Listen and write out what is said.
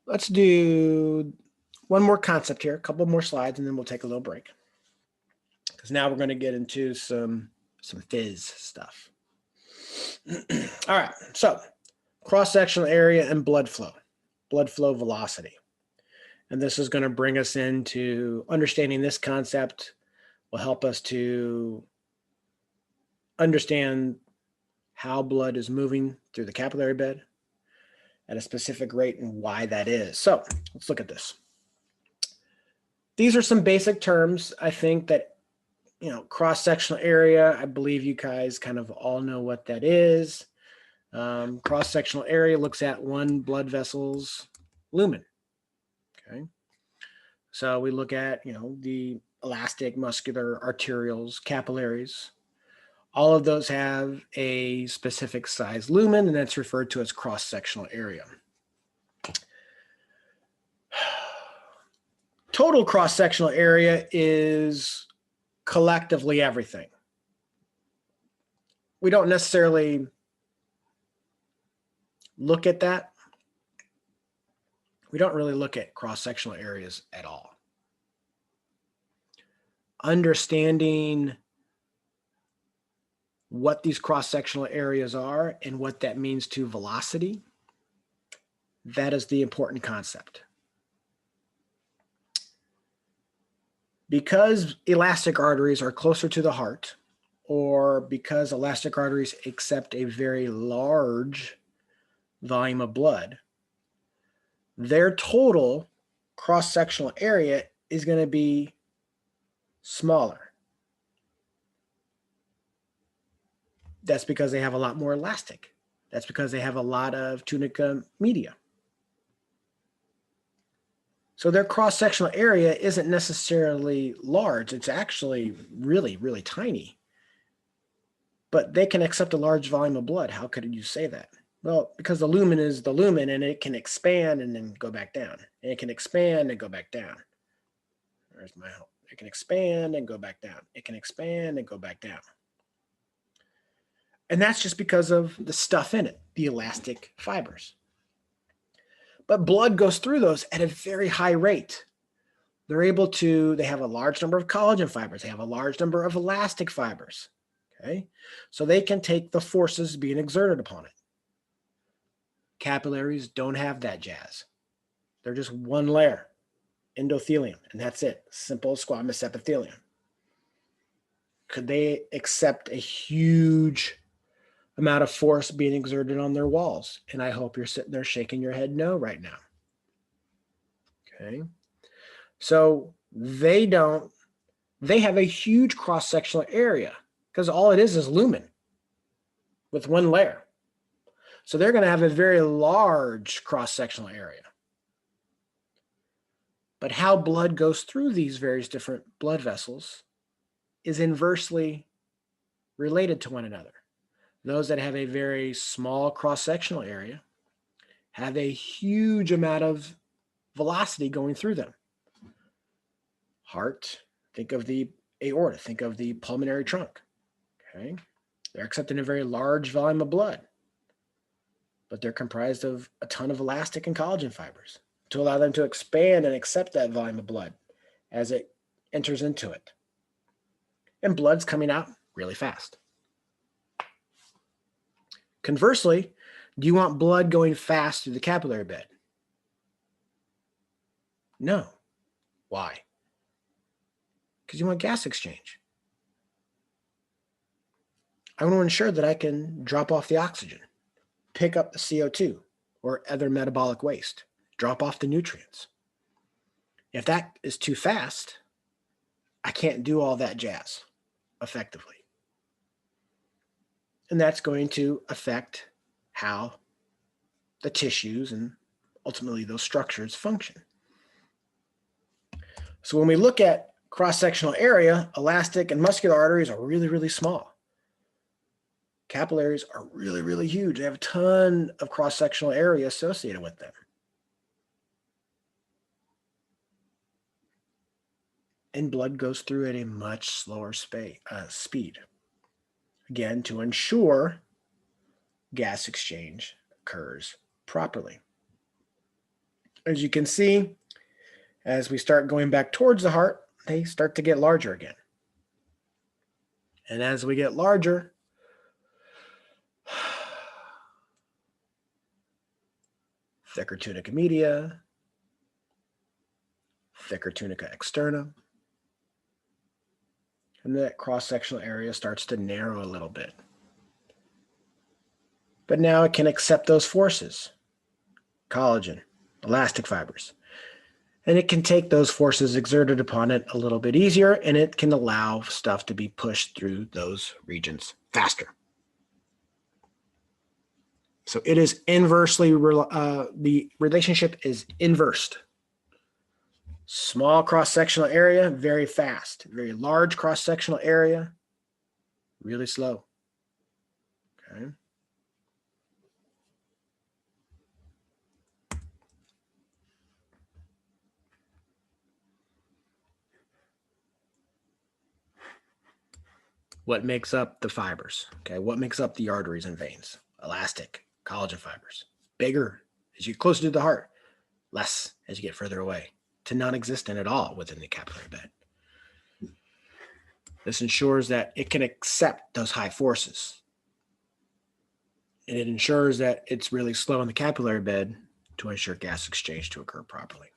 Let's do one more concept here, a couple more slides, and then we'll take a little break. Because now we're going to get into some phys stuff. All right, so cross-sectional area and blood flow velocity. And this is going to bring us into understanding this concept will help us to understand how blood is moving through the capillary bed at a specific rate and why that is. So let's look at this. These are some basic terms. I think that, cross-sectional area, I believe you guys kind of all know what that is. Cross-sectional area looks at one blood vessel's lumen. Okay. So we look at, the elastic, muscular, arterioles, capillaries. All of those have a specific size lumen, and that's referred to as cross-sectional area. Total cross-sectional area is collectively everything. We don't necessarily look at that. We don't really look at cross-sectional areas at all. Understanding what these cross-sectional areas are and what that means to velocity, that is the important concept. Because elastic arteries are closer to the heart, or because elastic arteries accept a very large volume of blood, their total cross-sectional area is going to be smaller. That's because they have a lot more elastic. That's because they have a lot of tunica media. So their cross-sectional area isn't necessarily large. It's actually really, really tiny. But they can accept a large volume of blood. How could you say that? Well, because the lumen is the lumen, and it can expand and then go back down. And it can expand and go back down. There's my hope. It can expand and go back down. It can expand and go back down. And that's just because of the stuff in it, the elastic fibers. But blood goes through those at a very high rate. They have a large number of collagen fibers. They have a large number of elastic fibers. Okay, so they can take the forces being exerted upon it. Capillaries don't have that jazz. They're just one layer, endothelium, and that's it. Simple squamous epithelium. Could they accept a huge amount of force being exerted on their walls? And I hope you're sitting there shaking your head no right now. Okay, so they have a huge cross-sectional area because all it is lumen with one layer. So they're going to have a very large cross-sectional area. But how blood goes through these various different blood vessels is inversely related to one another. Those that have a very small cross-sectional area have a huge amount of velocity going through them. Heart, think of the aorta, think of the pulmonary trunk. Okay, they're accepting a very large volume of blood, but they're comprised of a ton of elastic and collagen fibers to allow them to expand and accept that volume of blood as it enters into it. And blood's coming out really fast. Conversely, do you want blood going fast through the capillary bed? No. Why? Because you want gas exchange. I want to ensure that I can drop off the oxygen, pick up the CO2 or other metabolic waste, drop off the nutrients. If that is too fast, I can't do all that jazz effectively. And that's going to affect how the tissues and ultimately those structures function. So when we look at cross-sectional area, elastic and muscular arteries are really, really small. Capillaries are really, really huge. They have a ton of cross-sectional area associated with them. And blood goes through at a much slower speed. Again, to ensure gas exchange occurs properly. As you can see, as we start going back towards the heart, they start to get larger again. And as we get larger, thicker tunica media, thicker tunica externa, and that cross-sectional area starts to narrow a little bit. But now it can accept those forces, collagen, elastic fibers, and it can take those forces exerted upon it a little bit easier, and it can allow stuff to be pushed through those regions faster. So it is inversely, the relationship is inversed. Small cross-sectional area, very fast. Very large cross-sectional area, really slow. Okay. What makes up the fibers? Okay, what makes up the arteries and veins? Elastic, collagen fibers. Bigger as you get closer to the heart, less as you get further away, to non-existent at all within the capillary bed. This ensures that it can accept those high forces. And it ensures that it's really slow in the capillary bed to ensure gas exchange to occur properly.